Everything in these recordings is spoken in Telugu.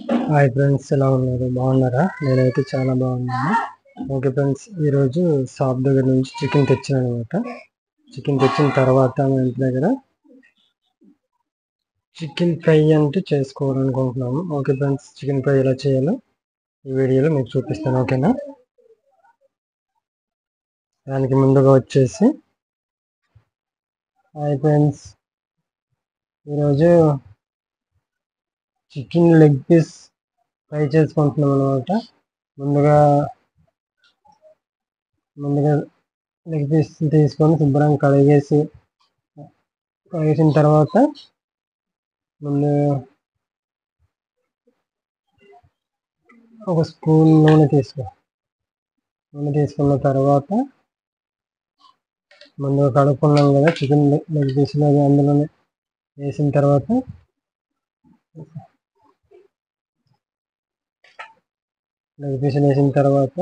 హాయ్ ఫ్రెండ్స్, ఎలా ఉన్నారు? బాగున్నారా? నేనైతే చాలా బాగున్నాను. ఓకే ఫ్రెండ్స్, ఈరోజు షాప్ దగ్గర నుంచి చికెన్ తెచ్చాను అనమాట. చికెన్ తెచ్చిన తర్వాత మా ఇంటి దగ్గర చికెన్ ఫ్రై అంటే చేసుకోవాలనుకుంటున్నాము. ఓకే ఫ్రెండ్స్, చికెన్ ఫ్రై ఎలా చేయాలో ఈ వీడియోలో మీకు చూపిస్తాను. ఓకేనా? దానికి ముందుగా వచ్చేసి హాయ్ ఫ్రెండ్స్, ఈరోజు చికెన్ లెగ్ పీస్ ఫ్రై చేసుకుంటున్నాం అనమాట. ముందుగా లెగ్ పీస్ తీసుకొని శుభ్రంగా కడిగేసిన తర్వాత ముందు ఒక స్పూన్ నూనె తీసుకున్న తర్వాత ముందుగా కడుక్కున్నాం కదా చికెన్ లెగ్ పీస్లో అందులోనే వేసిన తర్వాత లెగ్ పీస్ వేసిన తర్వాత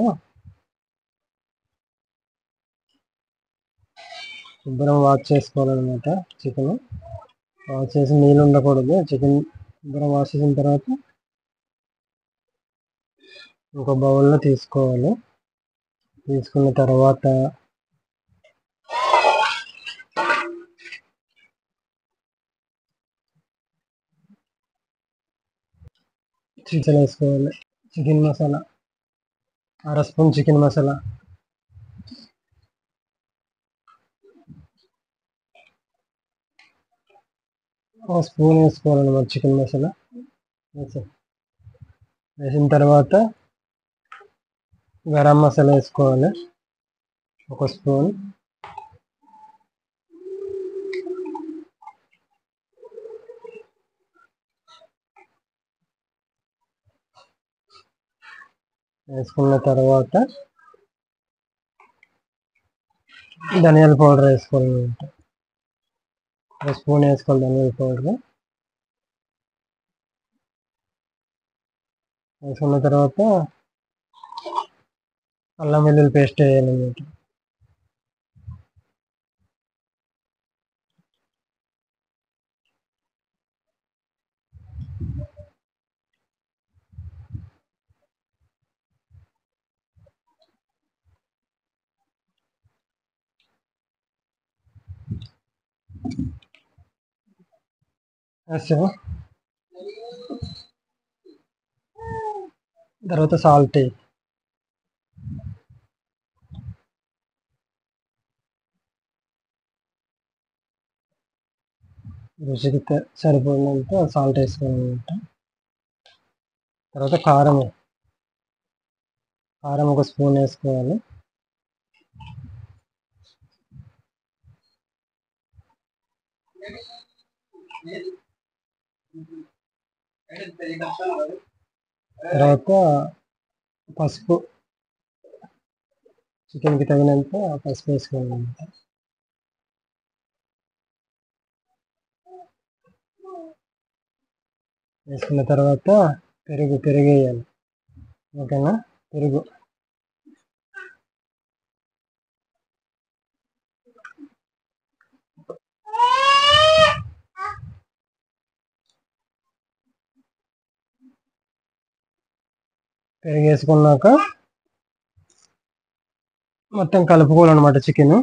శుభ్రం వాష్ చేసుకోవాలన్నమాట. చికెన్ వాష్ చేసి నీళ్ళు ఉండకూడదు. చికెన్ శుభ్రం వాష్ చేసిన తర్వాత ఒక బౌల్లో తీసుకోవాలి. తీసుకున్న తర్వాత చికెన్ వేసుకోవాలి. చికెన్ మసాలా అర స్పూన్ చికెన్ మసాలా, ఒక స్పూన్ వేసుకోవాలన్నమాట చికెన్ మసాలా. వేసిన తర్వాత గరం మసాలా వేసుకోవాలి ఒక స్పూన్. వేసుకున్న తర్వాత ధనియాల పౌడర్ వేసుకోవాలన్నమాట. ఒక స్పూన్ వేసుకోవాలి ధనియాల పౌడర్. వేసుకున్న తర్వాత అల్లం వెల్లుల్లి పేస్ట్ వేయాలన్నమాట. తర్వాత సాల్ట్ రుచికి సరిపోయినంత సాల్ట్ వేసుకోవాలన్నమాట. తర్వాత కారం ఒక స్పూన్ వేసుకోవాలి. తర్వాత పసుపు, చికెన్కి తగినంత పసుపు వేసుకోవాలన్నమాట. వేసుకున్న తర్వాత పెరుగు వేయాలి. ఓకేనా? పెరుగు వేసుకున్నాక మొత్తం కలుపుకోవాలన్నమాట. చికెన్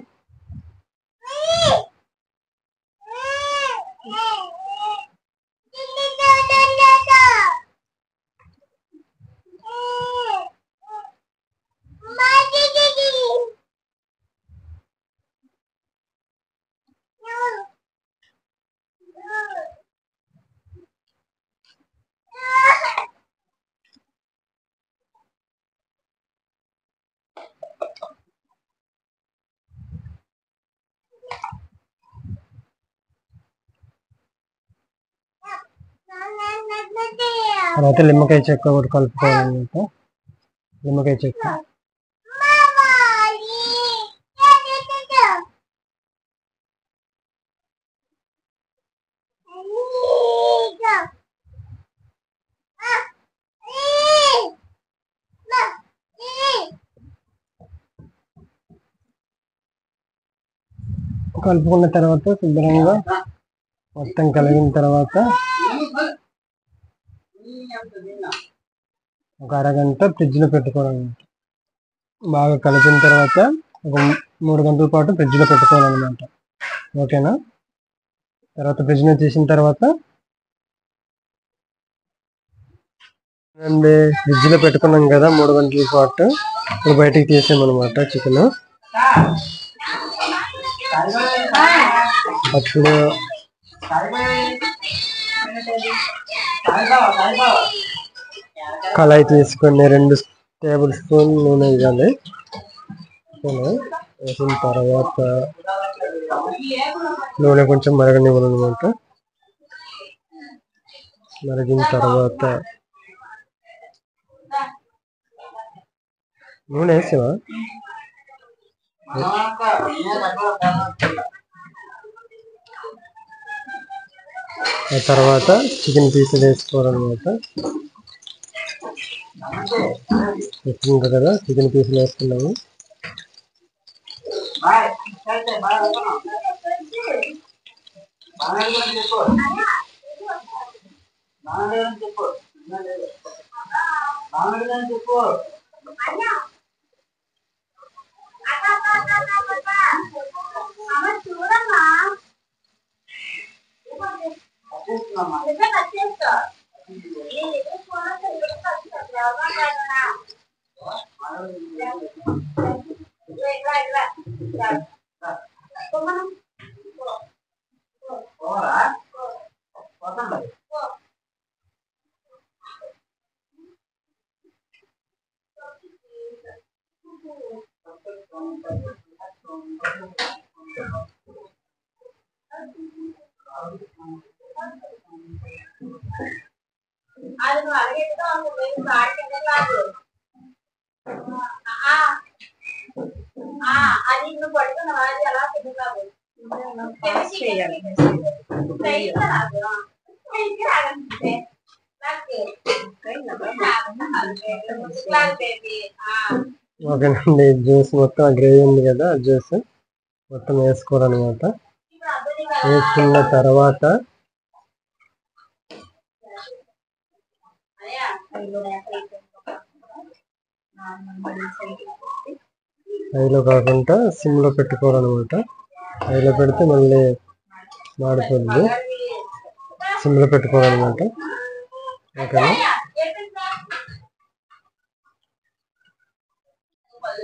తర్వాత నిమ్మకాయ చెక్క ఒకటి కలుపుకోవాలన్నమాట. నిమ్మకాయ చెక్క కలుపుకున్న తర్వాత శుభ్రంగా మొత్తం కలిగిన తర్వాత ఒక అరగంట ఫ్రిడ్జ్లో పెట్టుకోవాలన్నమాట. బాగా కలిపిన తర్వాత ఒక 3 గంటల పాటు ఫ్రిడ్జ్లో పెట్టుకోవాలన్నమాట. ఓకేనా? తర్వాత ఫ్రిడ్జ్లో తీసిన తర్వాత అండి ఫ్రిడ్జ్లో పెట్టుకున్నాం కదా 3 గంటల పాటు. ఇప్పుడు బయటికి తీసామన్నమాట చికెన్. అప్పుడు కళాయి తీసుకొని 2 టేబుల్ స్పూన్ నూనె వేయాలి. వేసిన తర్వాత నూనె కొంచెం మరగనివ్వాలన్నమాట. మరిగిన తర్వాత నూనె వేసావా? ఆ తర్వాత చికెన్ పీసులు వేసుకోవాలన్నమాట. వేసుకుంటారు కదా, చికెన్ పీసులు వేసుకున్నాము. ఓకేనండి, జ్యూస్ మొత్తం గ్రేవీ ఉంది కదా, జ్యూస్ మొత్తం వేసుకోవాలన్నమాట. వేసుకున్న తర్వాత హైలో కాకుండా సిమ్లో పెట్టుకోవాలన్నమాట. హైలో పెడితే మళ్ళీ మాడిపోద్ది. సిమ్లో పెట్టుకోవాలన్నమాట. ఓకేనా?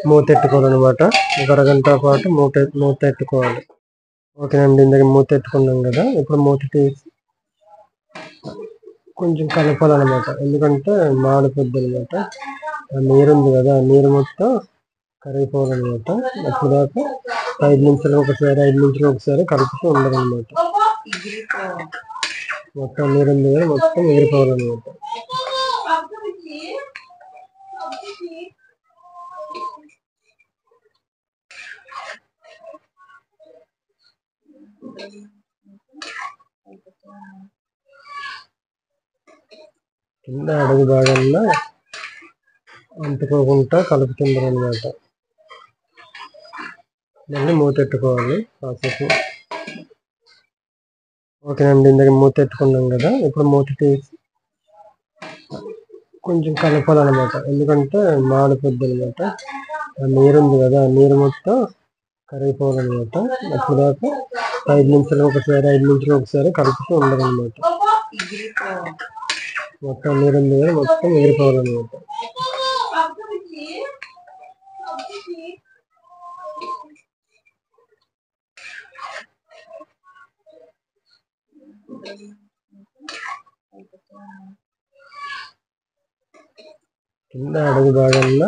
మూత ఎట్టుకోవాలన్నమాట. ఒక అరగంట పాటు మూత ఎట్టుకోవాలి. ఓకేనండి, ఇందాక మూత ఎట్టుకున్నాం కదా, ఇప్పుడు మూత తీసి కొంచెం కలపాలన్నమాట. ఎందుకంటే మాడిపోద్ది అనమాట. ఆ నీరు ఉంది కదా, ఆ నీరు మొత్తం కరిగిపోవాలన్నమాట. అప్పుడు దాకా 5 నిమిషాలు ఒకసారి కలుపుతూ ఉండాలన్నమాట. మొత్తం నీరు ఉంది కదా, మొత్తం ఎగిరిపోవాలన్నమాట. కింద అడుగు భాగంలో అంటుకోకుండా కలుపుతుండాలన్నమాట. మళ్ళీ మూత ఎట్టుకోవాలి కాసేపు. ఓకేనండి, ఇందాక మూత ఎట్టుకున్నాం కదా, ఇప్పుడు మూత తీసి కొంచెం కలపాలన్నమాట. ఎందుకంటే మాడిపోద్ది అనమాట. ఆ నీరు ఉంది కదా, ఆ నీరు మొత్తం కరిగిపోవాలన్నమాట. అప్పుడు దాకా 5 నిమిషాలు ఒకసారి కలుపుతూ ఉండాలన్నమాట. మొత్తం నీరు ఉంది కదా, మొత్తం ఎగిరిపోవాలన్నమాట. కింద అడుగు భాగంలో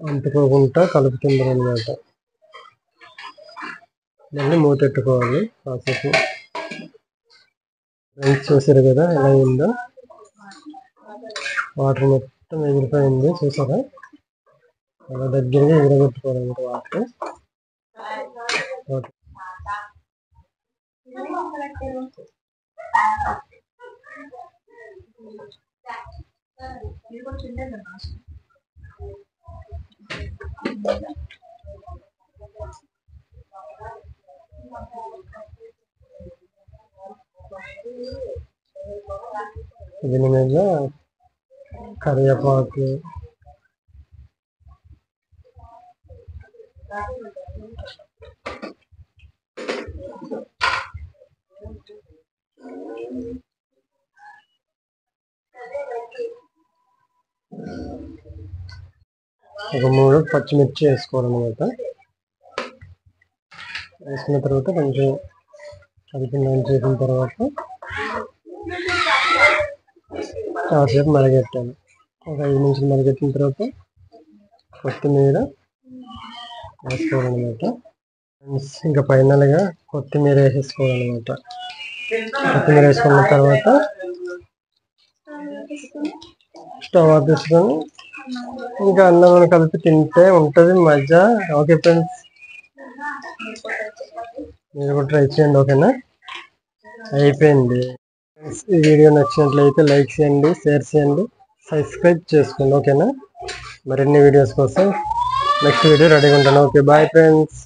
అంటుకోకుండా కలుపుతుండాలన్నమాట. మళ్ళీ మూత ఎట్టుకోవాలి కాసేపు. రైస్ చూసారు కదా ఎలా ఉందో, వాటర్ మొత్తం ఎగిరిపోయింది చూసారా. అలా దగ్గరగా ఎగరగొట్టుకోవాలన్నమాట వాటర్. దీని మీద కరివేపాకు, ఒక 3 పచ్చిమిర్చి వేసుకోవాలన్నమాట. వేసుకున్న తర్వాత కొంచెం కలిపి చేసిన తర్వాత కాసేపు మరగెట్టాను. ఒక 5 నిమిషాలు మరగెట్టిన తర్వాత కొత్తిమీర వేసుకోవాలన్నమాట. ఇంకా ఫైనల్గా కొత్తిమీర వేసేసుకోవాలన్నమాట. కొత్తిమీర వేసుకున్న తర్వాత స్టవ్ ఆపేసుకొని ఇంకా అన్నం కలిపి తింటే ఉంటుంది మజా. ఓకే ఫ్రెండ్స్, మీరు కూడా ట్రై చేయండి. ఓకేనా? అయిపోయింది. ఈ వీడియో నచ్చినట్లయితే లైక్ చేయండి, షేర్ చేయండి, సబ్స్క్రైబ్ చేసుకోండి. ఓకేనా? మరిన్ని వీడియోస్ కోసం నెక్స్ట్ వీడియో రెడీగా ఉంటాను. Okay, bye friends.